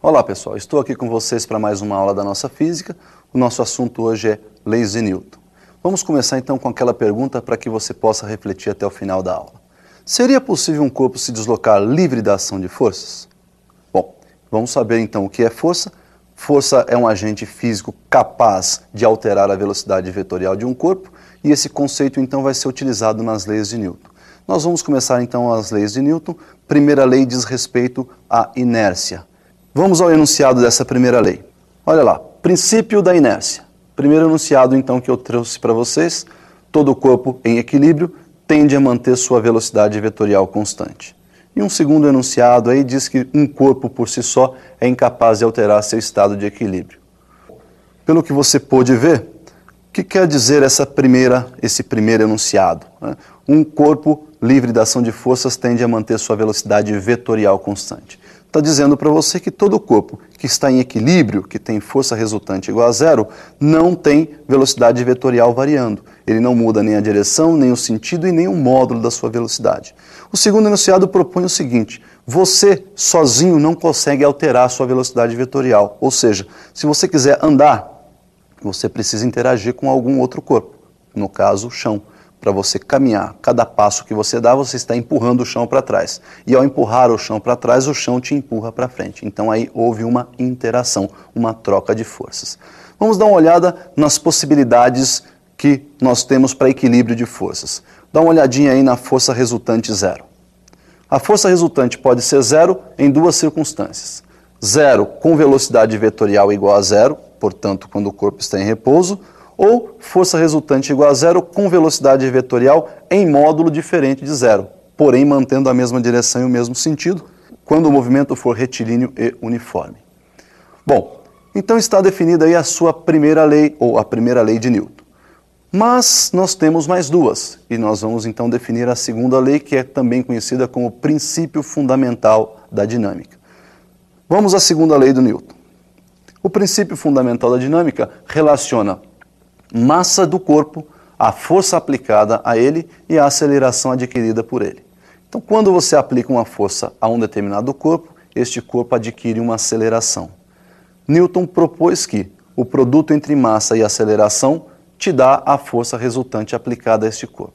Olá pessoal, estou aqui com vocês para mais uma aula da nossa física. O nosso assunto hoje é leis de Newton. Vamos começar então com aquela pergunta para que você possa refletir até o final da aula. Seria possível um corpo se deslocar livre da ação de forças? Bom, vamos saber então o que é força. Força é um agente físico capaz de alterar a velocidade vetorial de um corpo e esse conceito então vai ser utilizado nas leis de Newton. Nós vamos começar então as leis de Newton. Primeira lei diz respeito à inércia. Vamos ao enunciado dessa primeira lei. Olha lá, princípio da inércia. Primeiro enunciado então que eu trouxe para vocês, todo corpo em equilíbrio tende a manter sua velocidade vetorial constante. E um segundo enunciado aí diz que um corpo por si só é incapaz de alterar seu estado de equilíbrio. Pelo que você pôde ver, o que quer dizer esse primeiro enunciado? Um corpo livre da ação de forças tende a manter sua velocidade vetorial constante. Está dizendo para você que todo corpo que está em equilíbrio, que tem força resultante igual a zero, não tem velocidade vetorial variando. Ele não muda nem a direção, nem o sentido e nem o módulo da sua velocidade. O segundo enunciado propõe o seguinte: você sozinho não consegue alterar a sua velocidade vetorial. Ou seja, se você quiser andar, você precisa interagir com algum outro corpo, no caso o chão. Para você caminhar, cada passo que você dá, você está empurrando o chão para trás. E ao empurrar o chão para trás, o chão te empurra para frente. Então aí houve uma interação, uma troca de forças. Vamos dar uma olhada nas possibilidades que nós temos para equilíbrio de forças. Dá uma olhadinha aí na força resultante zero. A força resultante pode ser zero em duas circunstâncias. Zero com velocidade vetorial igual a zero, portanto, quando o corpo está em repouso, ou força resultante igual a zero com velocidade vetorial em módulo diferente de zero, porém mantendo a mesma direção e o mesmo sentido, quando o movimento for retilíneo e uniforme. Bom, então está definida aí a sua primeira lei, ou a primeira lei de Newton. Mas nós temos mais duas, e nós vamos então definir a segunda lei, que é também conhecida como princípio fundamental da dinâmica. Vamos à segunda lei do Newton. O princípio fundamental da dinâmica relaciona massa do corpo, a força aplicada a ele e a aceleração adquirida por ele. Então, quando você aplica uma força a um determinado corpo, este corpo adquire uma aceleração. Newton propôs que o produto entre massa e aceleração te dá a força resultante aplicada a este corpo.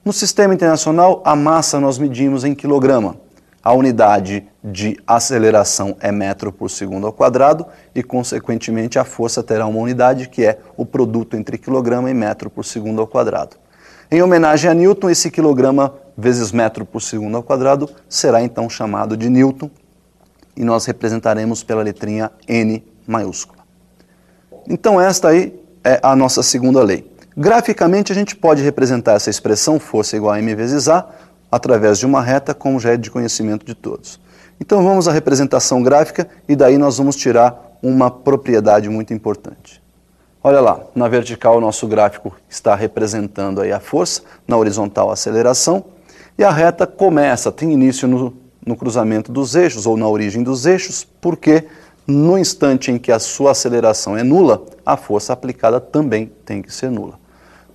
No sistema internacional, a massa nós medimos em quilograma. A unidade de aceleração é metro por segundo ao quadrado e, consequentemente, a força terá uma unidade que é o produto entre quilograma e metro por segundo ao quadrado. Em homenagem a Newton, esse quilograma vezes metro por segundo ao quadrado será então chamado de Newton e nós representaremos pela letrinha N maiúscula. Então esta aí é a nossa segunda lei. Graficamente a gente pode representar essa expressão força igual a m vezes a através de uma reta, como já é de conhecimento de todos. Então vamos à representação gráfica e daí nós vamos tirar uma propriedade muito importante. Olha lá, na vertical o nosso gráfico está representando aí a força, na horizontal a aceleração, e a reta tem início no cruzamento dos eixos ou na origem dos eixos, porque no instante em que a sua aceleração é nula, a força aplicada também tem que ser nula.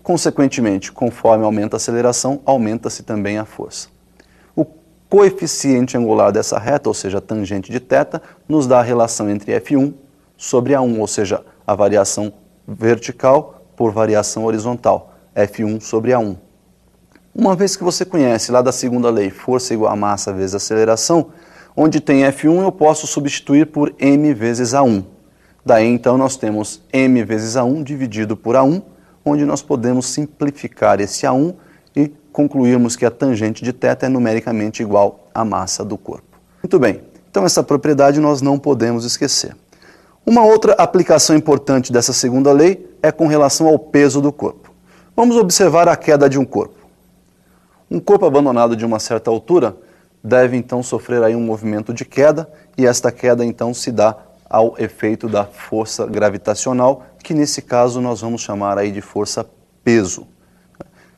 Consequentemente, conforme aumenta a aceleração, aumenta-se também a força. O coeficiente angular dessa reta, ou seja, a tangente de θ, nos dá a relação entre F1 sobre A1, ou seja, a variação vertical por variação horizontal, F1 sobre A1. Uma vez que você conhece lá da segunda lei, força igual a massa vezes aceleração, onde tem F1 eu posso substituir por m vezes A1. Daí então nós temos m vezes A1 dividido por A1, onde nós podemos simplificar esse A1 e concluirmos que a tangente de θ é numericamente igual à massa do corpo. Muito bem, então essa propriedade nós não podemos esquecer. Uma outra aplicação importante dessa segunda lei é com relação ao peso do corpo. Vamos observar a queda de um corpo. Um corpo abandonado de uma certa altura deve então sofrer aí um movimento de queda e esta queda então se dá ao efeito da força gravitacional, que nesse caso nós vamos chamar aí de força peso.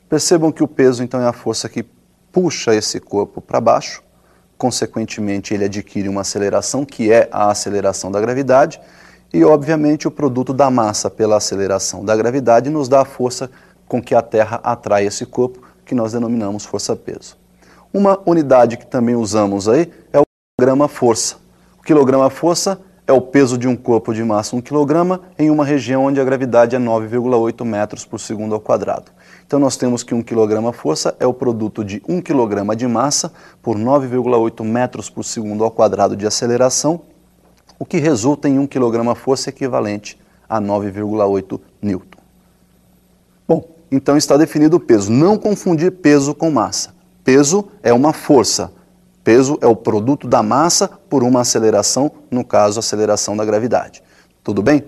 Percebam que o peso então é a força que puxa esse corpo para baixo, consequentemente ele adquire uma aceleração que é a aceleração da gravidade e obviamente o produto da massa pela aceleração da gravidade nos dá a força com que a Terra atrai esse corpo, que nós denominamos força-peso. Uma unidade que também usamos aí é o quilograma-força. O quilograma-força é o peso de um corpo de massa 1 kg em uma região onde a gravidade é 9,8 metros por segundo ao quadrado. Então nós temos que 1 kg força é o produto de 1 kg de massa por 9,8 metros por segundo ao quadrado de aceleração, o que resulta em 1 kg força equivalente a 9,8 newton. Bom, então está definido o peso. Não confundir peso com massa. Peso é uma força. Peso é o produto da massa por uma aceleração, no caso, a aceleração da gravidade. Tudo bem?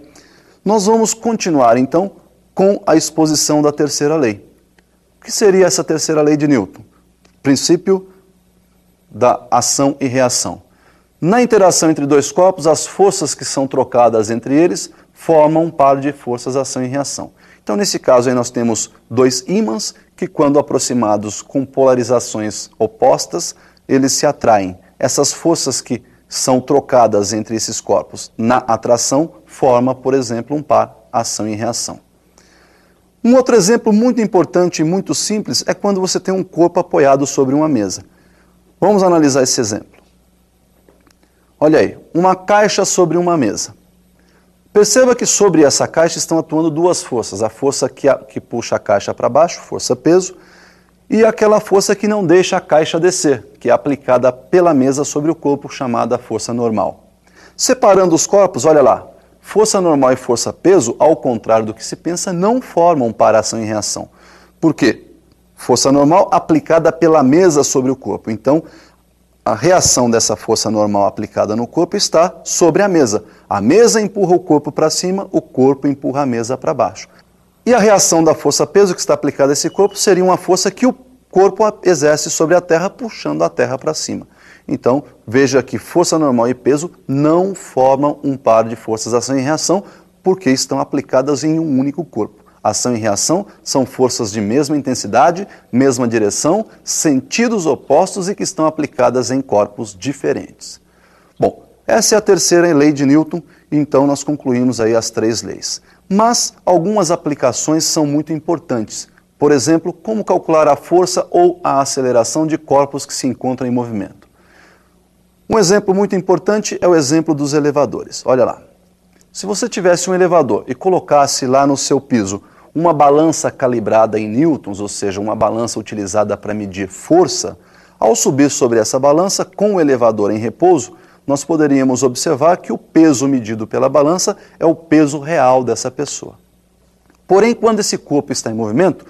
Nós vamos continuar, então, com a exposição da terceira lei. O que seria essa terceira lei de Newton? Princípio da ação e reação. Na interação entre dois corpos, as forças que são trocadas entre eles formam um par de forças ação e reação. Então, nesse caso, aí nós temos dois ímãs que, quando aproximados com polarizações opostas, eles se atraem. Essas forças que são trocadas entre esses corpos na atração formam, por exemplo, um par ação e reação. Um outro exemplo muito importante e muito simples é quando você tem um corpo apoiado sobre uma mesa. Vamos analisar esse exemplo. Olha aí, uma caixa sobre uma mesa. Perceba que sobre essa caixa estão atuando duas forças. A força que puxa a caixa para baixo, força-peso, e aquela força que não deixa a caixa descer, que é aplicada pela mesa sobre o corpo, chamada força normal. Separando os corpos, olha lá, força normal e força-peso, ao contrário do que se pensa, não formam par ação e reação. Por quê? Força normal aplicada pela mesa sobre o corpo. Então, a reação dessa força normal aplicada no corpo está sobre a mesa. A mesa empurra o corpo para cima, o corpo empurra a mesa para baixo. E a reação da força-peso que está aplicada a esse corpo seria uma força que o corpo exerce sobre a Terra, puxando a Terra para cima. Então, veja que força normal e peso não formam um par de forças ação e reação, porque estão aplicadas em um único corpo. Ação e reação são forças de mesma intensidade, mesma direção, sentidos opostos e que estão aplicadas em corpos diferentes. Bom, essa é a terceira lei de Newton, então nós concluímos aí as três leis. Mas algumas aplicações são muito importantes. Por exemplo, como calcular a força ou a aceleração de corpos que se encontram em movimento. Um exemplo muito importante é o exemplo dos elevadores. Olha lá. Se você tivesse um elevador e colocasse lá no seu piso uma balança calibrada em newtons, ou seja, uma balança utilizada para medir força, ao subir sobre essa balança com o elevador em repouso, nós poderíamos observar que o peso medido pela balança é o peso real dessa pessoa. Porém, quando esse corpo está em movimento,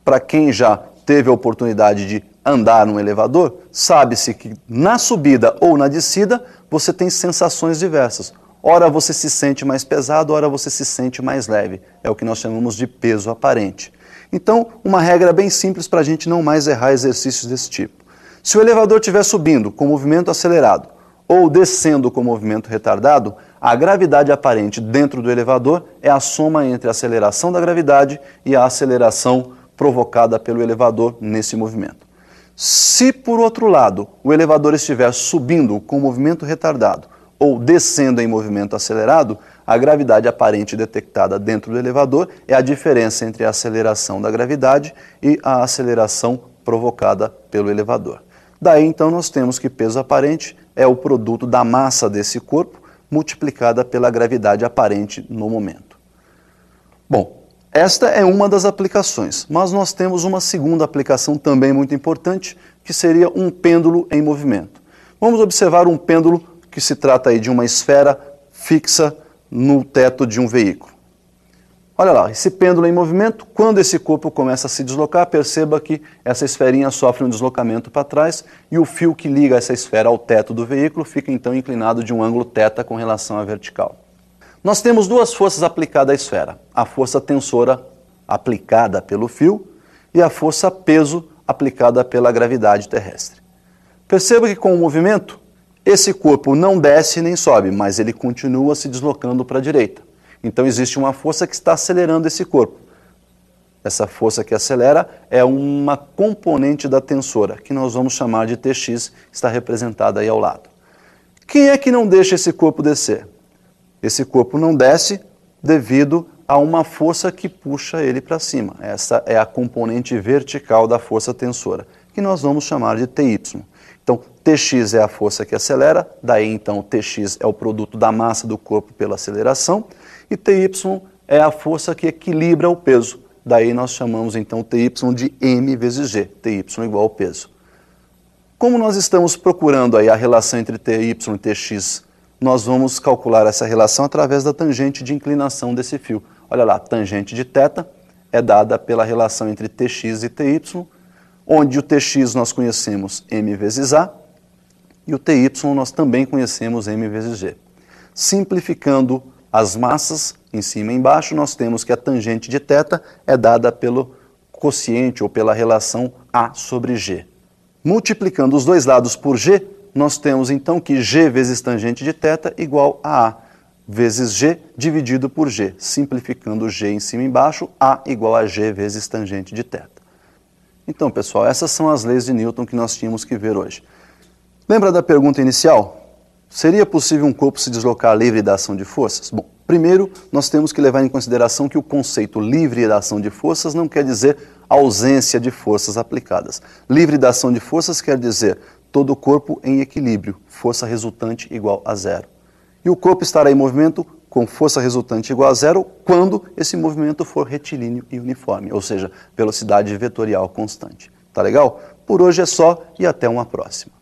para quem já teve a oportunidade de andar num elevador, sabe-se que na subida ou na descida você tem sensações diversas. Ora você se sente mais pesado, ora você se sente mais leve. É o que nós chamamos de peso aparente. Então, uma regra bem simples para a gente não mais errar exercícios desse tipo. Se o elevador estiver subindo com movimento acelerado ou descendo com movimento retardado, a gravidade aparente dentro do elevador é a soma entre a aceleração da gravidade e a aceleração provocada pelo elevador nesse movimento. Se, por outro lado, o elevador estiver subindo com movimento retardado ou descendo em movimento acelerado, a gravidade aparente detectada dentro do elevador é a diferença entre a aceleração da gravidade e a aceleração provocada pelo elevador. Daí, então, nós temos que peso aparente é o produto da massa desse corpo multiplicada pela gravidade aparente no momento. Bom, esta é uma das aplicações, mas nós temos uma segunda aplicação também muito importante, que seria um pêndulo em movimento. Vamos observar um pêndulo que se trata aí de uma esfera fixa no teto de um veículo. Olha lá, esse pêndulo em movimento, quando esse corpo começa a se deslocar, perceba que essa esferinha sofre um deslocamento para trás e o fio que liga essa esfera ao teto do veículo fica então inclinado de um ângulo θ com relação à vertical. Nós temos duas forças aplicadas à esfera, a força tensora aplicada pelo fio e a força peso aplicada pela gravidade terrestre. Perceba que com o movimento, esse corpo não desce nem sobe, mas ele continua se deslocando para a direita. Então existe uma força que está acelerando esse corpo. Essa força que acelera é uma componente da tensora, que nós vamos chamar de Tx, está representada aí ao lado. Quem é que não deixa esse corpo descer? Esse corpo não desce devido a uma força que puxa ele para cima. Essa é a componente vertical da força tensora, que nós vamos chamar de Ty. Então, Tx é a força que acelera, daí então Tx é o produto da massa do corpo pela aceleração, e Ty é a força que equilibra o peso. Daí nós chamamos então Ty de m vezes g, Ty igual ao peso. Como nós estamos procurando aí a relação entre Ty e Tx, nós vamos calcular essa relação através da tangente de inclinação desse fio. Olha lá, tangente de θ é dada pela relação entre Tx e Ty, onde o Tx nós conhecemos m vezes a e o Ty nós também conhecemos m vezes g. Simplificando as massas em cima e embaixo, nós temos que a tangente de θ é dada pelo quociente ou pela relação a sobre g. Multiplicando os dois lados por g, nós temos então que g vezes tangente de θ igual a vezes g dividido por g. Simplificando g em cima e embaixo, a igual a g vezes tangente de θ. Então, pessoal, essas são as leis de Newton que nós tínhamos que ver hoje. Lembra da pergunta inicial? Seria possível um corpo se deslocar livre da ação de forças? Bom, primeiro nós temos que levar em consideração que o conceito livre da ação de forças não quer dizer ausência de forças aplicadas. Livre da ação de forças quer dizer todo o corpo em equilíbrio, força resultante igual a zero. E o corpo estará em movimento com força resultante igual a zero quando esse movimento for retilíneo e uniforme, ou seja, velocidade vetorial constante. Tá legal? Por hoje é só e até uma próxima.